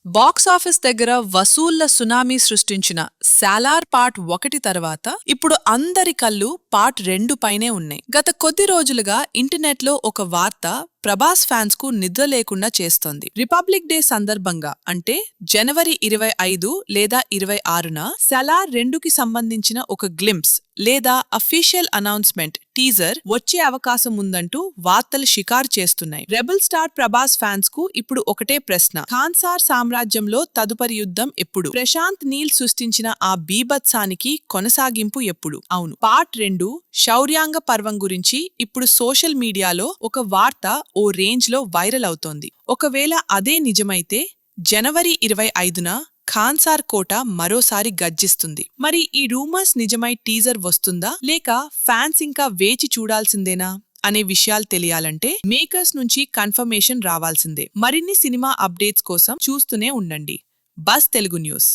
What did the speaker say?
Box office దగ్గర వసూళ్ల tsunami సృష్టించిన Salar part 1 తర్వాత ఇప్పుడు అందరి కళ్ళు పార్ట్ 2 పైనే ఉన్నాయి. గత కొద్ది రోజులుగా ఇంటర్నెట్లో ఒక వార్త ప్రభాస్ ఫ్యాన్స్ కు నిద్ర లేకుండా చేస్తోంది. రిపబ్లిక్ డే సందర్భంగా అంటే జనవరి 25 లేదా 26న సాలార్ 2కి సంబంధించిన ఒక గ్లింప్స్ లేదా అఫీషియల్ అనౌన్స్మెంట్ టీజర్ వచ్చే అవకాశం ఉందంటూ వార్తలు షికారు చేస్తున్నాయి. రెబల్ స్టార్ ప్రభాస్ ఫ్యాన్స్ కు ఇప్పుడు ఒకటే ప్రశ్న: ఖాన్సార్ సామ్రాజ్యంలో తదుపరి యుద్ధం ఎప్పుడు? ప్రశాంత్ నీల్ సృష్టించిన ఆ బీభత్సానికి కొనసాగింపు ఎప్పుడు? అవును, పార్ట్ 2 శౌర్యాంగ పర్వం గురించి ఇప్పుడు సోషల్ మీడియాలో ఒక వార్త ఓ రేంజ్ లో వైరల్ అవుతోంది. ఒకవేళ అదే నిజమైతే జనవరి 25న ఖాన్సార్ కోట మరోసారి గర్జిస్తుంది. మరి ఈ రూమర్స్ నిజమై టీజర్ వస్తుందా లేక ఫ్యాన్స్ ఇంకా వేచి చూడాల్సిందేనా అనే విషయాలు తెలియాలంటే మేకర్స్ నుంచి కన్ఫర్మేషన్ రావాల్సిందే. మరిన్ని సినిమా అప్డేట్స్ కోసం చూస్తూనే ఉండండి బస్ తెలుగు న్యూస్.